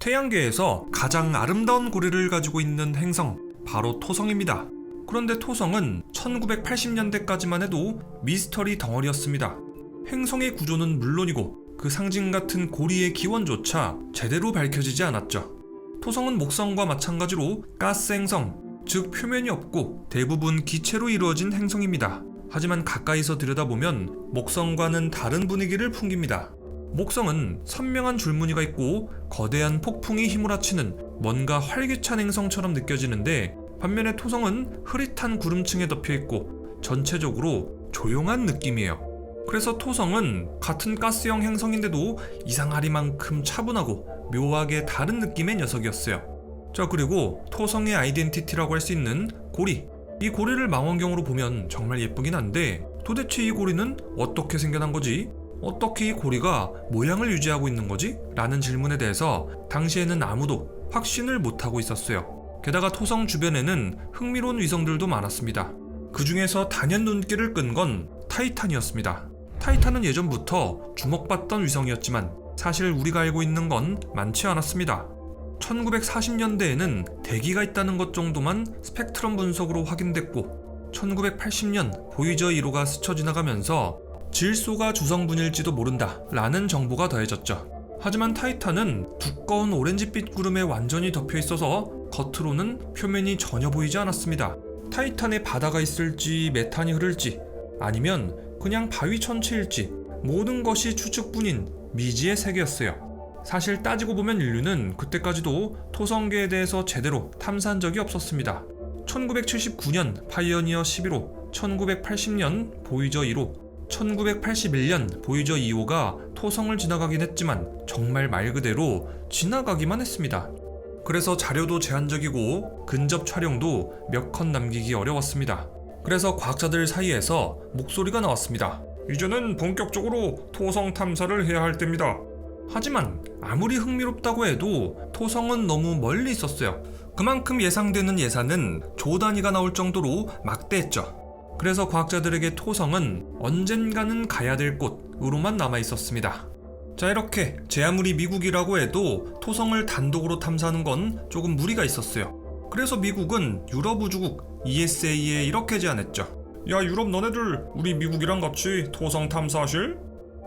태양계에서 가장 아름다운 고리를 가지고 있는 행성, 바로 토성입니다. 그런데 토성은 1980년대까지만 해도 미스터리 덩어리였습니다. 행성의 구조는 물론이고 그 상징 같은 고리의 기원조차 제대로 밝혀지지 않았죠. 토성은 목성과 마찬가지로 가스 행성, 즉 표면이 없고 대부분 기체로 이루어진 행성입니다. 하지만 가까이서 들여다보면 목성과는 다른 분위기를 풍깁니다. 목성은 선명한 줄무늬가 있고 거대한 폭풍이 휘몰아치는 뭔가 활기찬 행성처럼 느껴지는데, 반면에 토성은 흐릿한 구름층에 덮여있고 전체적으로 조용한 느낌이에요. 그래서 토성은 같은 가스형 행성인데도 이상하리만큼 차분하고 묘하게 다른 느낌의 녀석이었어요. 자, 그리고 토성의 아이덴티티라고 할 수 있는 고리. 이 고리를 망원경으로 보면 정말 예쁘긴 한데, 도대체 이 고리는 어떻게 생겨난 거지? 어떻게 이 고리가 모양을 유지하고 있는 거지? 라는 질문에 대해서 당시에는 아무도 확신을 못하고 있었어요. 게다가 토성 주변에는 흥미로운 위성들도 많았습니다. 그 중에서 단연 눈길을 끈 건 타이탄이었습니다. 타이탄은 예전부터 주목받던 위성이었지만 사실 우리가 알고 있는 건 많지 않았습니다. 1940년대에는 대기가 있다는 것 정도만 스펙트럼 분석으로 확인됐고, 1980년 보이저 1호가 스쳐 지나가면서 질소가 주성분일지도 모른다 라는 정보가 더해졌죠. 하지만 타이탄은 두꺼운 오렌지빛 구름에 완전히 덮여 있어서 겉으로는 표면이 전혀 보이지 않았습니다. 타이탄에 바다가 있을지 메탄이 흐를지 아니면 그냥 바위 천체일지 모든 것이 추측뿐인 미지의 세계였어요. 사실 따지고 보면 인류는 그때까지도 토성계에 대해서 제대로 탐사한 적이 없었습니다. 1979년 파이어니어 11호, 1980년 보이저 1호, 1981년 보이저 2호가 토성을 지나가긴 했지만 정말 말 그대로 지나가기만 했습니다. 그래서 자료도 제한적이고 근접 촬영도 몇 컷 남기기 어려웠습니다. 그래서 과학자들 사이에서 목소리가 나왔습니다. 이제는 본격적으로 토성 탐사를 해야 할 때입니다. 하지만 아무리 흥미롭다고 해도 토성은 너무 멀리 있었어요. 그만큼 예상되는 예산은 조 단위가 나올 정도로 막대했죠. 그래서 과학자들에게 토성은 언젠가는 가야 될 곳으로만 남아 있었습니다. 자, 이렇게 제 아무리 미국이라고 해도 토성을 단독으로 탐사하는 건 조금 무리가 있었어요. 그래서 미국은 유럽 우주국 ESA에 이렇게 제안했죠. 야, 유럽 너네들 우리 미국이랑 같이 토성 탐사하실?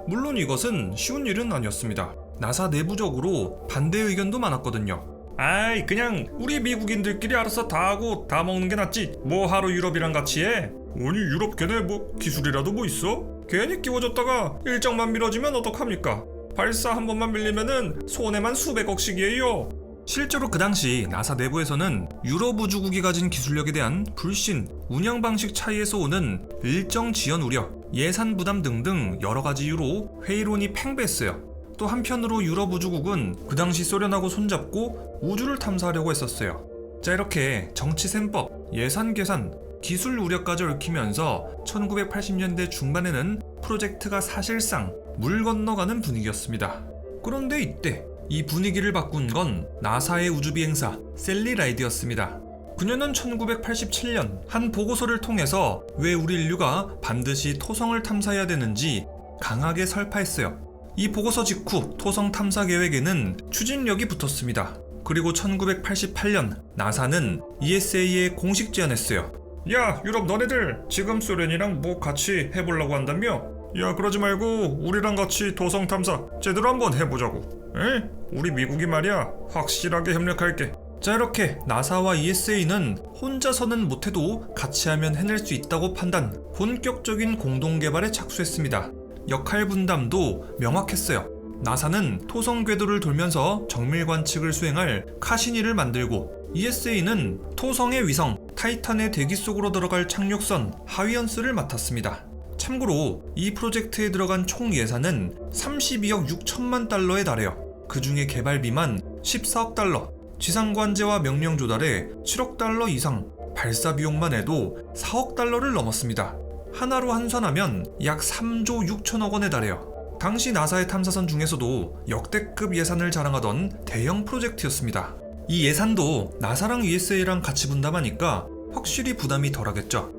물론 이것은 쉬운 일은 아니었습니다. 나사 내부적으로 반대 의견도 많았거든요. 아이, 그냥 우리 미국인들끼리 알아서 다 하고 다 먹는 게 낫지, 뭐 하루 유럽이랑 같이 해? 아니, 유럽 걔네 뭐 기술이라도 뭐 있어? 괜히 끼워줬다가 일정만 미뤄지면 어떡합니까? 발사 한 번만 밀리면은 손해만 수백억씩이에요. 실제로 그 당시 나사 내부에서는 유럽 우주국이 가진 기술력에 대한 불신, 운영 방식 차이에서 오는 일정 지연 우려, 예산 부담 등등 여러 가지 이유로 회의론이 팽배했어요. 또 한편으로 유럽 우주국은 그 당시 소련하고 손잡고 우주를 탐사하려고 했었어요. 자, 이렇게 정치 셈법, 예산 계산, 기술 우려까지 얽히면서 1980년대 중반에는 프로젝트가 사실상 물 건너가는 분위기였습니다. 그런데 이때 이 분위기를 바꾼 건 나사의 우주비행사 셀리 라이드였습니다. 그녀는 1987년 한 보고서를 통해서 왜 우리 인류가 반드시 토성을 탐사해야 되는지 강하게 설파했어요. 이 보고서 직후 토성 탐사 계획에는 추진력이 붙었습니다. 그리고 1988년 나사는 ESA에 공식 제안했어요. 야, 유럽 너네들 지금 소련이랑 뭐 같이 해보려고 한다며? 야, 그러지 말고 우리랑 같이 토성 탐사 제대로 한번 해보자고. 에? 우리 미국이 말이야 확실하게 협력할게. 자, 이렇게 나사와 ESA는 혼자서는 못해도 같이 하면 해낼 수 있다고 판단, 본격적인 공동개발에 착수했습니다. 역할 분담도 명확했어요. 나사는 토성 궤도를 돌면서 정밀 관측을 수행할 카시니를 만들고, ESA는 토성의 위성 타이탄의 대기 속으로 들어갈 착륙선 하위언스를 맡았습니다. 참고로 이 프로젝트에 들어간 총 예산은 32억 6천만 달러에 달해요. 그 중에 개발비만 14억 달러, 지상관제와 명령 조달에 7억 달러 이상, 발사 비용만 해도 4억 달러를 넘었습니다. 하나로 환산하면 약 3조 6천억 원에 달해요. 당시 나사의 탐사선 중에서도 역대급 예산을 자랑하던 대형 프로젝트였습니다. 이 예산도 나사랑 ESA랑 같이 분담하니까 확실히 부담이 덜하겠죠.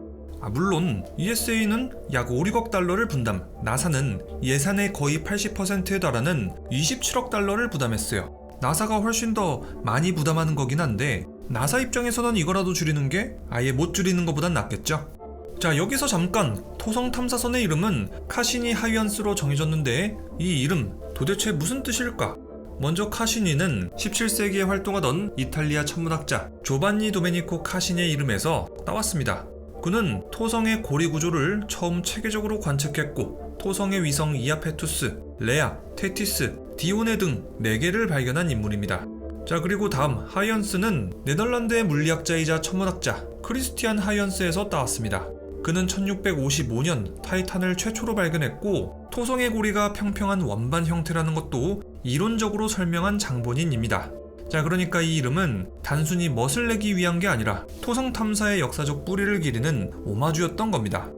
물론 ESA는 약 5, 6억 달러를 분담, 나사는 예산의 거의 80%에 달하는 27억 달러를 부담했어요. 나사가 훨씬 더 많이 부담하는 거긴 한데 나사 입장에서는 이거라도 줄이는 게 아예 못 줄이는 것보단 낫겠죠. 자, 여기서 잠깐 토성 탐사선의 이름은 카시니 하이언스로 정해졌는데 이 이름 도대체 무슨 뜻일까? 먼저 카시니는 17세기에 활동하던 이탈리아 천문학자 조반니 도메니코 카시니의 이름에서 따왔습니다. 그는 토성의 고리 구조를 처음 체계적으로 관측했고 토성의 위성 이아페투스, 레아, 테티스, 디오네 등 4개를 발견한 인물입니다. 자, 그리고 다음 하이언스는 네덜란드의 물리학자이자 천문학자 크리스티안 하이언스에서 따왔습니다. 그는 1655년 타이탄을 최초로 발견했고 토성의 고리가 평평한 원반 형태라는 것도 이론적으로 설명한 장본인입니다. 자, 그러니까 이 이름은 단순히 멋을 내기 위한 게 아니라 토성 탐사의 역사적 뿌리를 기리는 오마주였던 겁니다.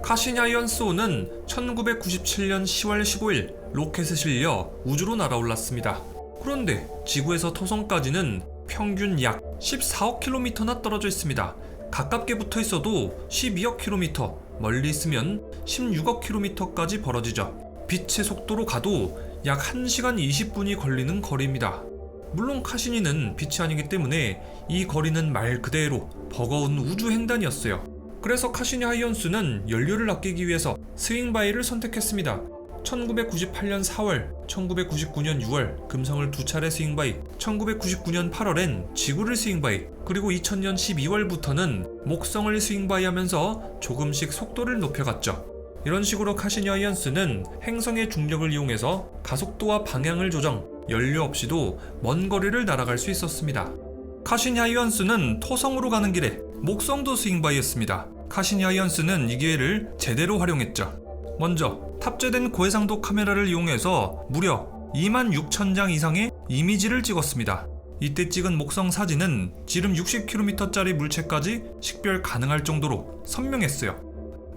카시니 하이언스-5는 1997년 10월 15일 로켓에 실려 우주로 날아올랐습니다. 그런데 지구에서 토성까지는 평균 약 14억 킬로미터나 떨어져 있습니다. 가깝게 붙어 있어도 12억 킬로미터, 멀리 있으면 16억 킬로미터까지 벌어지죠. 빛의 속도로 가도 약 1시간 20분이 걸리는 거리입니다. 물론 카시니는 빛이 아니기 때문에 이 거리는 말 그대로 버거운 우주 횡단이었어요. 그래서 카시니 하이언스는 연료를 아끼기 위해서 스윙바이를 선택했습니다. 1998년 4월, 1999년 6월 금성을 2차례 스윙바이, 1999년 8월엔 지구를 스윙바이, 그리고 2000년 12월부터는 목성을 스윙바이 하면서 조금씩 속도를 높여갔죠. 이런 식으로 카시니 하이언스는 행성의 중력을 이용해서 가속도와 방향을 조정, 연료 없이도 먼 거리를 날아갈 수 있었습니다. 카시니 하이언스는 토성으로 가는 길에 목성도 스윙바이했습니다. 카시니 하이언스는 이 기회를 제대로 활용했죠. 먼저 탑재된 고해상도 카메라를 이용해서 무려 26,000장 이상의 이미지를 찍었습니다. 이때 찍은 목성 사진은 지름 60km짜리 물체까지 식별 가능할 정도로 선명했어요.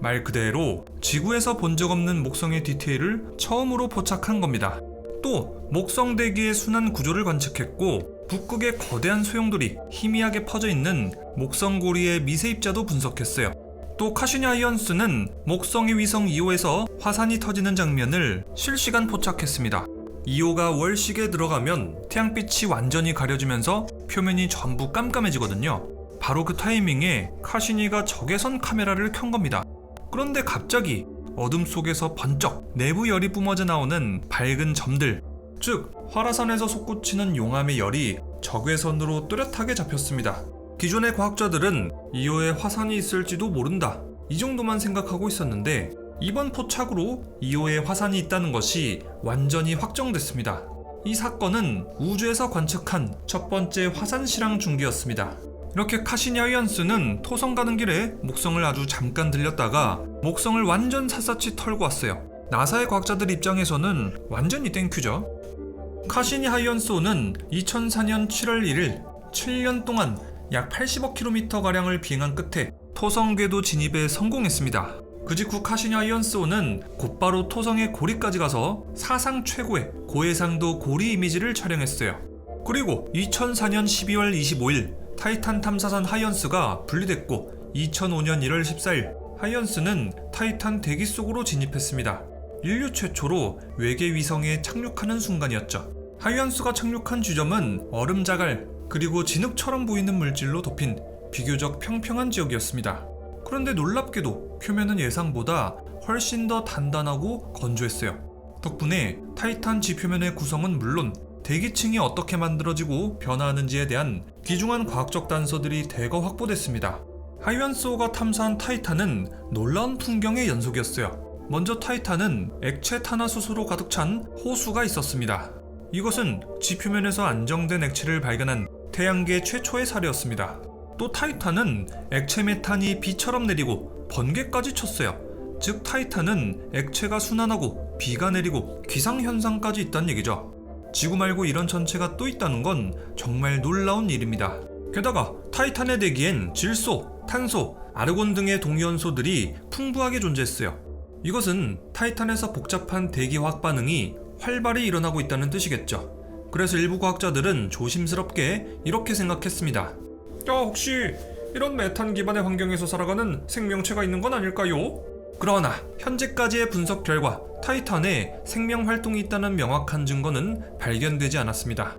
말 그대로 지구에서 본 적 없는 목성의 디테일을 처음으로 포착한 겁니다. 또 목성 대기의 순환 구조를 관측했고 북극의 거대한 소용돌이 희미하게 퍼져 있는 목성 고리의 미세 입자도 분석했어요. 또 카시니 하이언스는 목성의 위성 2호에서 화산이 터지는 장면을 실시간 포착했습니다. 2호가 월식에 들어가면 태양빛이 완전히 가려지면서 표면이 전부 깜깜해지거든요. 바로 그 타이밍에 카시니가 적외선 카메라를 켠 겁니다. 그런데 갑자기 어둠 속에서 번쩍 내부 열이 뿜어져 나오는 밝은 점들, 즉 활화산에서 솟구치는 용암의 열이 적외선으로 뚜렷하게 잡혔습니다. 기존의 과학자들은 2호에 화산이 있을지도 모른다, 이 정도만 생각하고 있었는데 이번 포착으로 2호에 화산이 있다는 것이 완전히 확정됐습니다. 이 사건은 우주에서 관측한 첫 번째 화산 실황 중계였습니다. 이렇게 카시니 하이언스는 토성 가는 길에 목성을 아주 잠깐 들렸다가 목성을 완전 샅샅이 털고 왔어요. 나사의 과학자들 입장에서는 완전히 땡큐죠. 카시니 하이언스-5는 2004년 7월 1일 7년 동안 약 80억 km가량을 비행한 끝에 토성 궤도 진입에 성공했습니다. 그 직후 카시니 하이언스-5는 곧바로 토성의 고리까지 가서 사상 최고의 고해상도 고리 이미지를 촬영했어요. 그리고 2004년 12월 25일 타이탄 탐사선 하이언스가 분리됐고 2005년 1월 14일 하이언스는 타이탄 대기 속으로 진입했습니다. 인류 최초로 외계 위성에 착륙하는 순간이었죠. 하이언스가 착륙한 지점은 얼음 자갈 그리고 진흙처럼 보이는 물질로 덮인 비교적 평평한 지역이었습니다. 그런데 놀랍게도 표면은 예상보다 훨씬 더 단단하고 건조했어요. 덕분에 타이탄 지표면의 구성은 물론 대기층이 어떻게 만들어지고 변화하는지에 대한 귀중한 과학적 단서들이 대거 확보됐습니다. 하이언스-5가 탐사한 타이탄은 놀라운 풍경의 연속이었어요. 먼저 타이탄은 액체 탄화수소로 가득 찬 호수가 있었습니다. 이것은 지표면에서 안정된 액체를 발견한 태양계 최초의 사례였습니다. 또 타이탄은 액체 메탄이 비처럼 내리고 번개까지 쳤어요. 즉 타이탄은 액체가 순환하고 비가 내리고 기상현상까지 있다는 얘기죠. 지구 말고 이런 전체가 또 있다는 건 정말 놀라운 일입니다. 게다가 타이탄의 대기엔 질소, 탄소, 아르곤 등의 동위원소들이 풍부하게 존재했어요. 이것은 타이탄에서 복잡한 대기화학 반응이 활발히 일어나고 있다는 뜻이겠죠. 그래서 일부 과학자들은 조심스럽게 이렇게 생각했습니다. 혹시 이런 메탄 기반의 환경에서 살아가는 생명체가 있는 건 아닐까요? 그러나 현재까지의 분석 결과 타이탄에 생명 활동이 있다는 명확한 증거는 발견되지 않았습니다.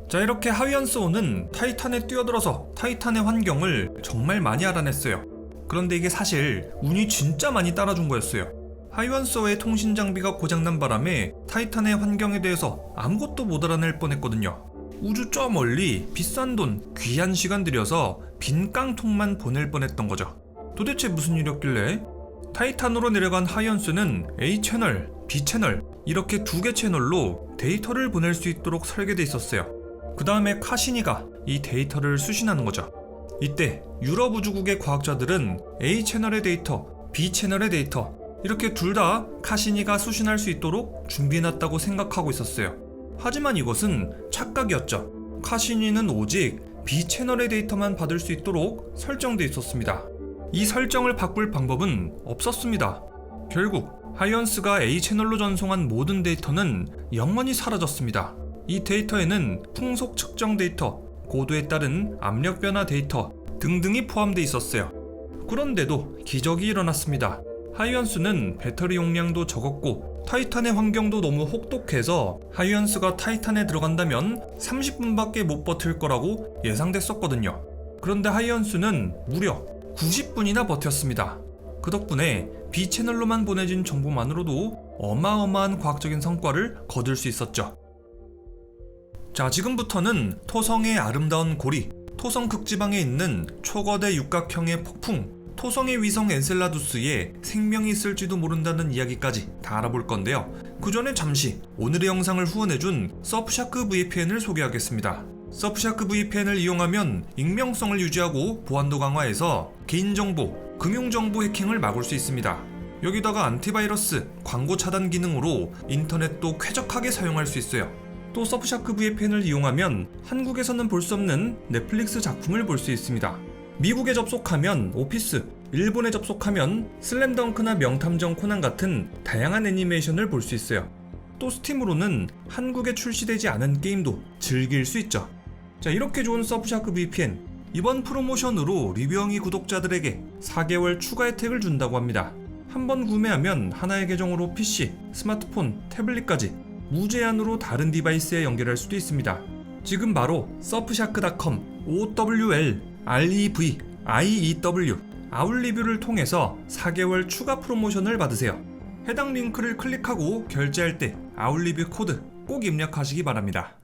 자, 이렇게 하이언스1은 타이탄에 뛰어들어서 타이탄의 환경을 정말 많이 알아냈어요. 그런데 이게 사실 운이 진짜 많이 따라준 거였어요. 하이언스와의 통신 장비가 고장난 바람에 타이탄의 환경에 대해서 아무것도 못 알아낼 뻔했거든요. 우주 저 멀리 비싼 돈, 귀한 시간 들여서 빈 깡통만 보낼 뻔했던 거죠. 도대체 무슨 일이었길래? 타이탄으로 내려간 하이언스는 A 채널, B 채널 이렇게 2개 채널로 데이터를 보낼 수 있도록 설계돼 있었어요. 그 다음에 카시니가 이 데이터를 수신하는 거죠. 이때 유럽 우주국의 과학자들은 A 채널의 데이터, B 채널의 데이터 이렇게 둘 다 카시니가 수신할 수 있도록 준비해놨다고 생각하고 있었어요. 하지만 이것은 착각이었죠. 카시니는 오직 B 채널의 데이터만 받을 수 있도록 설정돼 있었습니다. 이 설정을 바꿀 방법은 없었습니다. 결국 하이언스가 A 채널로 전송한 모든 데이터는 영원히 사라졌습니다. 이 데이터에는 풍속 측정 데이터, 고도에 따른 압력 변화 데이터 등등이 포함되어 있었어요. 그런데도 기적이 일어났습니다. 하이언스는 배터리 용량도 적었고 타이탄의 환경도 너무 혹독해서 하이언스가 타이탄에 들어간다면 30분밖에 못 버틸 거라고 예상됐었거든요. 그런데 하이언스는 무려 90분이나 버텼습니다. 그 덕분에 B 채널로만 보내진 정보만으로도 어마어마한 과학적인 성과를 거둘 수 있었죠. 자, 지금부터는 토성의 아름다운 고리, 토성 극지방에 있는 초거대 육각형의 폭풍, 토성의 위성 엔셀라두스에 생명이 있을지도 모른다는 이야기까지 다 알아볼 건데요. 그 전에 잠시 오늘의 영상을 후원해준 서프샤크 VPN을 소개하겠습니다. 서프샤크 VPN을 이용하면 익명성을 유지하고 보안도 강화해서 개인정보, 금융정보 해킹을 막을 수 있습니다. 여기다가 안티바이러스, 광고 차단 기능으로 인터넷도 쾌적하게 사용할 수 있어요. 또 서프샤크 VPN을 이용하면 한국에서는 볼 수 없는 넷플릭스 작품을 볼 수 있습니다. 미국에 접속하면 오피스, 일본에 접속하면 슬램덩크나 명탐정 코난 같은 다양한 애니메이션을 볼 수 있어요. 또 스팀으로는 한국에 출시되지 않은 게임도 즐길 수 있죠. 자, 이렇게 좋은 서프샤크 VPN, 이번 프로모션으로 리뷰영이 구독자들에게 4개월 추가 혜택을 준다고 합니다. 한번 구매하면 하나의 계정으로 PC, 스마트폰, 태블릿까지 무제한으로 다른 디바이스에 연결할 수도 있습니다. 지금 바로 surfshark.com OWLREVIEW 아울리뷰를 통해서 4개월 추가 프로모션을 받으세요. 해당 링크를 클릭하고 결제할 때 아울리뷰 코드 꼭 입력하시기 바랍니다.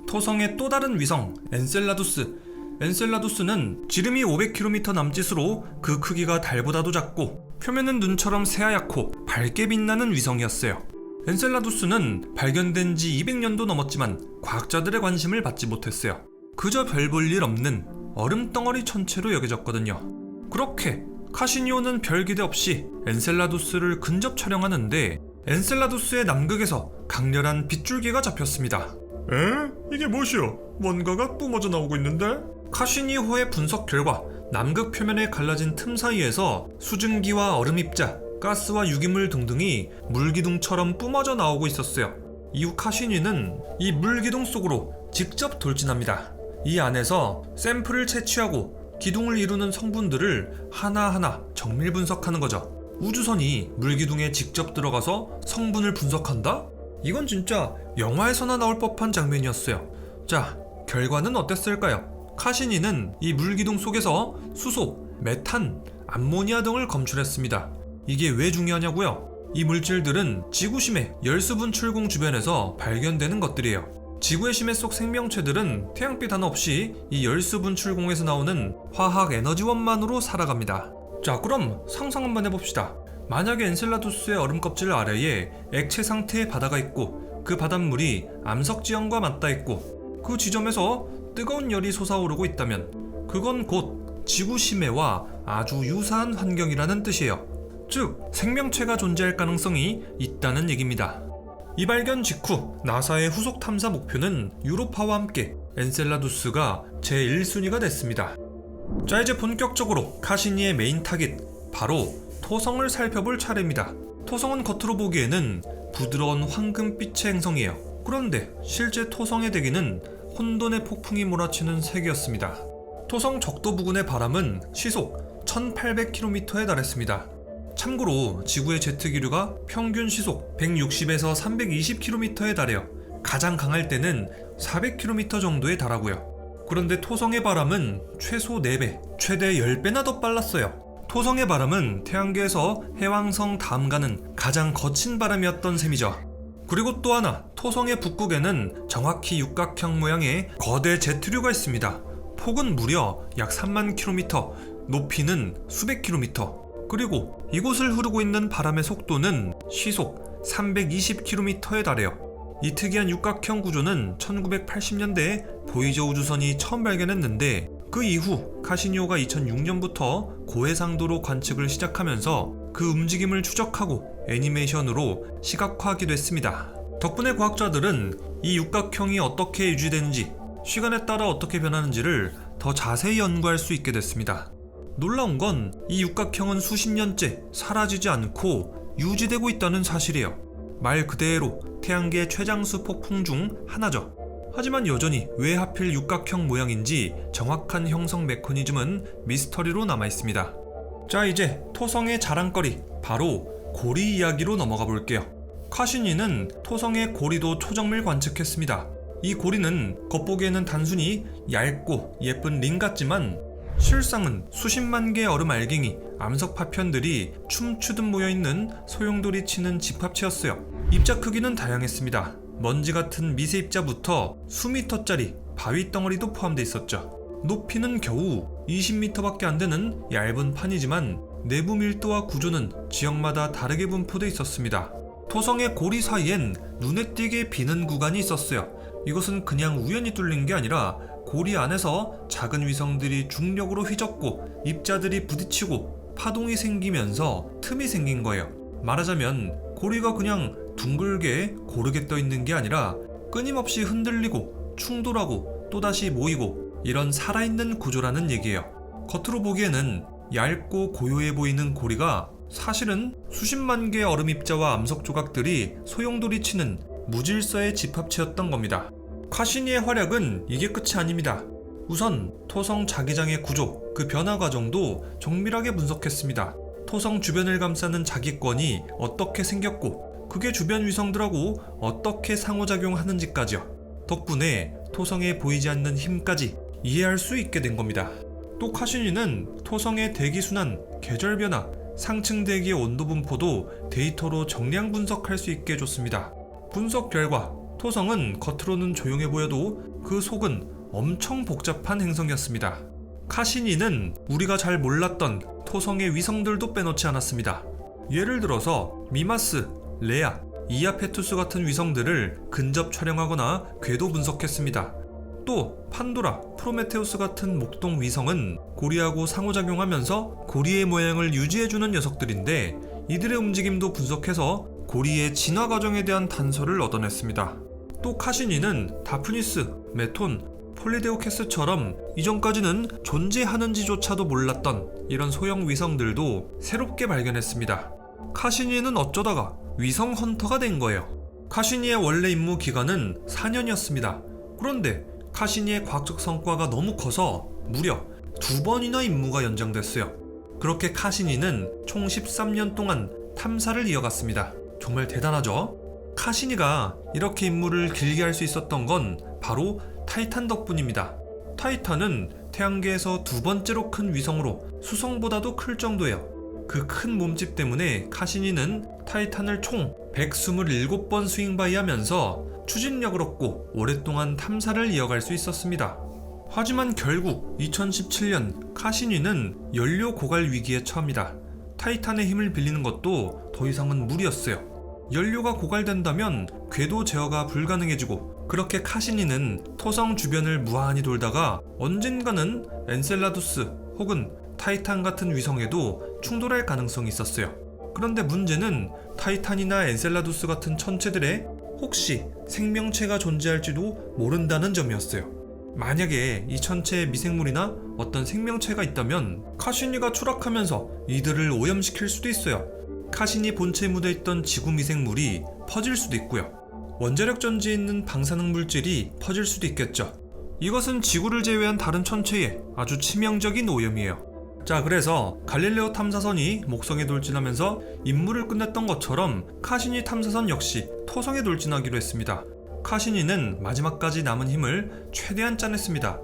토성의 또 다른 위성 엔셀라두스. 엔셀라두스는 지름이 500km 남짓으로 그 크기가 달보다도 작고 표면은 눈처럼 새하얗고 밝게 빛나는 위성이었어요. 엔셀라두스는 발견된 지 200년도 넘었지만 과학자들의 관심을 받지 못했어요. 그저 별 볼 일 없는 얼음덩어리 천체로 여겨졌거든요. 그렇게 카시니오는 별 기대 없이 엔셀라두스를 근접 촬영하는데 엔셀라두스의 남극에서 강렬한 빗줄기가 잡혔습니다. 에? 이게 뭐시오? 뭔가가 뿜어져 나오고 있는데? 카시니호의 분석 결과 남극 표면에 갈라진 틈 사이에서 수증기와 얼음 입자, 가스와 유기물 등등이 물기둥처럼 뿜어져 나오고 있었어요. 이후 카시니는 이 물기둥 속으로 직접 돌진합니다. 이 안에서 샘플을 채취하고 기둥을 이루는 성분들을 하나하나 정밀 분석하는 거죠. 우주선이 물기둥에 직접 들어가서 성분을 분석한다? 이건 진짜 영화에서나 나올 법한 장면이었어요. 자, 결과는 어땠을까요? 카시니는 이 물기둥 속에서 수소, 메탄, 암모니아 등을 검출했습니다. 이게 왜 중요하냐고요? 이 물질들은 지구심해 열수분출공 주변에서 발견되는 것들이에요. 지구의 심해 속 생명체들은 태양빛 하나 없이 이 열수분출공에서 나오는 화학 에너지원만으로 살아갑니다. 자, 그럼 상상 한번 해봅시다. 만약에 엔셀라두스의 얼음 껍질 아래에 액체 상태의 바다가 있고 그 바닷물이 암석지형과 맞닿아 있고 그 지점에서 뜨거운 열이 솟아오르고 있다면 그건 곧 지구 심해와 아주 유사한 환경이라는 뜻이에요. 즉, 생명체가 존재할 가능성이 있다는 얘기입니다. 이 발견 직후 나사의 후속 탐사 목표는 유로파와 함께 엔셀라두스가 제1순위가 됐습니다. 자, 이제 본격적으로 카시니의 메인 타깃, 바로 토성을 살펴볼 차례입니다. 토성은 겉으로 보기에는 부드러운 황금빛의 행성이에요. 그런데 실제 토성의 대기는 혼돈의 폭풍이 몰아치는 세계였습니다. 토성 적도 부근의 바람은 시속 1800km에 달했습니다. 참고로 지구의 제트기류가 평균 시속 160에서 320km에 달해요. 가장 강할 때는 400km 정도에 달하고요. 그런데 토성의 바람은 최소 4배, 최대 10배나 더 빨랐어요. 토성의 바람은 태양계에서 해왕성 다음 가는 가장 거친 바람이었던 셈이죠. 그리고 또 하나, 토성의 북극에는 정확히 육각형 모양의 거대 제트류가 있습니다. 폭은 무려 약 3만 킬로미터, 높이는 수백 킬로미터. 그리고 이곳을 흐르고 있는 바람의 속도는 시속 320km에 달해요. 이 특이한 육각형 구조는 1980년대에 보이저 우주선이 처음 발견했는데, 그 이후 카시니오가 2006년부터 고해상도로 관측을 시작하면서 그 움직임을 추적하고 애니메이션으로 시각화하기도 했습니다. 덕분에 과학자들은 이 육각형이 어떻게 유지되는지, 시간에 따라 어떻게 변하는지를 더 자세히 연구할 수 있게 됐습니다. 놀라운 건 이 육각형은 수십 년째 사라지지 않고 유지되고 있다는 사실이에요. 말 그대로 태양계 최장수 폭풍 중 하나죠. 하지만 여전히 왜 하필 육각형 모양인지 정확한 형성 메커니즘은 미스터리로 남아있습니다. 자, 이제 토성의 자랑거리, 바로 고리 이야기로 넘어가 볼게요. 카시니는 토성의 고리도 초정밀 관측했습니다. 이 고리는 겉보기에는 단순히 얇고 예쁜 링 같지만 실상은 수십만 개의 얼음 알갱이, 암석 파편들이 춤추듯 모여있는 소용돌이 치는 집합체였어요. 입자 크기는 다양했습니다. 먼지 같은 미세 입자부터 수미터짜리 바위 덩어리도 포함되어 있었죠. 높이는 겨우 20m밖에 안 되는 얇은 판이지만 내부 밀도와 구조는 지역마다 다르게 분포되어 있었습니다. 토성의 고리 사이엔 눈에 띄게 비는 구간이 있었어요. 이것은 그냥 우연히 뚫린 게 아니라 고리 안에서 작은 위성들이 중력으로 휘젓고 입자들이 부딪히고 파동이 생기면서 틈이 생긴 거예요. 말하자면 고리가 그냥 둥글게 고르게 떠 있는 게 아니라 끊임없이 흔들리고 충돌하고 또다시 모이고, 이런 살아있는 구조라는 얘기예요. 겉으로 보기에는 얇고 고요해 보이는 고리가 사실은 수십만 개의 얼음 입자와 암석 조각들이 소용돌이 치는 무질서의 집합체였던 겁니다. 카시니의 활약은 이게 끝이 아닙니다. 우선 토성 자기장의 구조, 그 변화 과정도 정밀하게 분석했습니다. 토성 주변을 감싸는 자기권이 어떻게 생겼고 그게 주변 위성들하고 어떻게 상호작용하는지까지요. 덕분에 토성에 보이지 않는 힘까지 이해할 수 있게 된 겁니다. 또 카시니는 토성의 대기순환, 계절 변화, 상층 대기의 온도 분포도 데이터로 정량 분석할 수 있게 해줬습니다. 분석 결과 토성은 겉으로는 조용해 보여도 그 속은 엄청 복잡한 행성이었습니다. 카시니는 우리가 잘 몰랐던 토성의 위성들도 빼놓지 않았습니다. 예를 들어서 미마스, 레아, 이아페투스 같은 위성들을 근접 촬영하거나 궤도 분석했습니다. 또 판도라, 프로메테우스 같은 목동 위성은 고리하고 상호작용하면서 고리의 모양을 유지해주는 녀석들인데, 이들의 움직임도 분석해서 고리의 진화 과정에 대한 단서를 얻어냈습니다. 또 카시니는 다프니스, 메톤, 폴리데오캐스처럼 이전까지는 존재하는지조차도 몰랐던 이런 소형 위성들도 새롭게 발견했습니다. 카시니는 어쩌다가 위성 헌터가 된 거예요. 카시니의 원래 임무 기간은 4년이었습니다. 그런데 카시니의 과학적 성과가 너무 커서 무려 2번이나 임무가 연장됐어요. 그렇게 카시니는 총 13년 동안 탐사를 이어갔습니다. 정말 대단하죠? 카시니가 이렇게 임무를 길게 할 수 있었던 건 바로 타이탄 덕분입니다. 타이탄은 태양계에서 2번째로 큰 위성으로 수성보다도 클 정도예요. 그 큰 몸집 때문에 카시니는 타이탄을 총 127번 스윙바이하면서 추진력을 얻고 오랫동안 탐사를 이어갈 수 있었습니다. 하지만 결국 2017년 카시니는 연료 고갈 위기에 처합니다. 타이탄의 힘을 빌리는 것도 더 이상은 무리였어요. 연료가 고갈된다면 궤도 제어가 불가능해지고, 그렇게 카시니는 토성 주변을 무한히 돌다가 언젠가는 엔셀라두스 혹은 타이탄 같은 위성에도 충돌할 가능성이 있었어요. 그런데 문제는 타이탄이나 엔셀라두스 같은 천체들에 혹시 생명체가 존재할지도 모른다는 점이었어요. 만약에 이 천체에 미생물이나 어떤 생명체가 있다면 카시니가 추락하면서 이들을 오염시킬 수도 있어요. 카시니 본체에 묻어있던 지구 미생물이 퍼질 수도 있고요. 원자력 전지에 있는 방사능 물질이 퍼질 수도 있겠죠. 이것은 지구를 제외한 다른 천체에 아주 치명적인 오염이에요. 자, 그래서 갈릴레오 탐사선이 목성에 돌진하면서 임무를 끝냈던 것처럼 카시니 탐사선 역시 토성에 돌진하기로 했습니다. 카시니는 마지막까지 남은 힘을 최대한 짜냈습니다.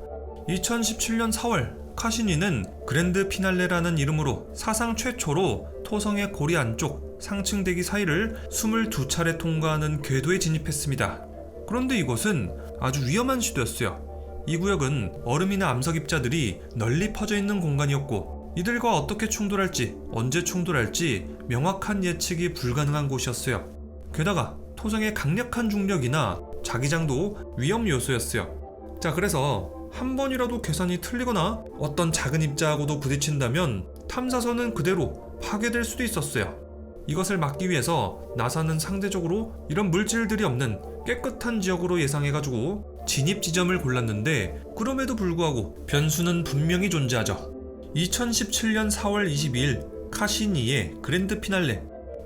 2017년 4월 카시니는 그랜드 피날레라는 이름으로 사상 최초로 토성의 고리 안쪽 상층 대기 사이를 22차례 통과하는 궤도에 진입했습니다. 그런데 이곳은 아주 위험한 시도였어요. 이 구역은 얼음이나 암석 입자들이 널리 퍼져 있는 공간이었고 이들과 어떻게 충돌할지 언제 충돌할지 명확한 예측이 불가능한 곳이었어요. 게다가 토성의 강력한 중력이나 자기장도 위험 요소였어요. 자, 그래서 한 번이라도 계산이 틀리거나 어떤 작은 입자하고도 부딪힌다면 탐사선은 그대로 파괴될 수도 있었어요. 이것을 막기 위해서 나사는 상대적으로 이런 물질들이 없는 깨끗한 지역으로 예상해가지고 진입 지점을 골랐는데 그럼에도 불구하고 변수는 분명히 존재하죠. 2017년 4월 22일 카시니의 그랜드 피날레.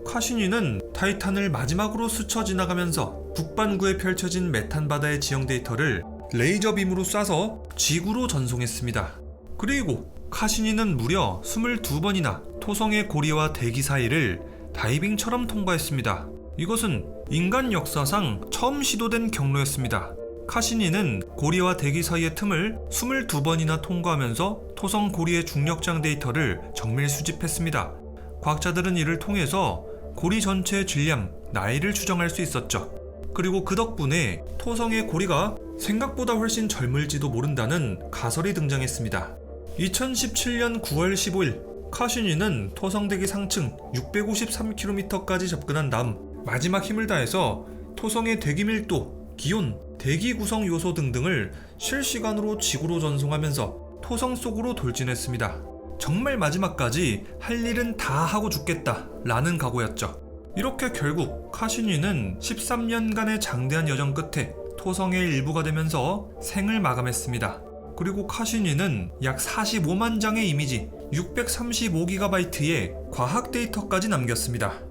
카시니는 타이탄을 마지막으로 스쳐 지나가면서 북반구에 펼쳐진 메탄 바다의 지형 데이터를 레이저 빔으로 쏴서 지구로 전송했습니다. 그리고 카시니는 무려 22번이나 토성의 고리와 대기 사이를 다이빙처럼 통과했습니다. 이것은 인간 역사상 처음 시도된 경로였습니다. 카시니는 고리와 대기 사이의 틈을 22번이나 통과하면서 토성 고리의 중력장 데이터를 정밀 수집했습니다. 과학자들은 이를 통해서 고리 전체의 질량, 나이를 추정할 수 있었죠. 그리고 그 덕분에 토성의 고리가 생각보다 훨씬 젊을지도 모른다는 가설이 등장했습니다. 2017년 9월 15일 카시니는 토성대기 상층 653km까지 접근한 다음 마지막 힘을 다해서 토성의 대기 밀도, 기온, 대기 구성 요소 등등을 실시간으로 지구로 전송하면서 토성 속으로 돌진했습니다. 정말 마지막까지 할 일은 다 하고 죽겠다 라는 각오였죠. 이렇게 결국 카시니는 13년간의 장대한 여정 끝에 토성의 일부가 되면서 생을 마감했습니다. 그리고 카시니는 약 45만 장의 이미지, 635GB의 과학 데이터까지 남겼습니다.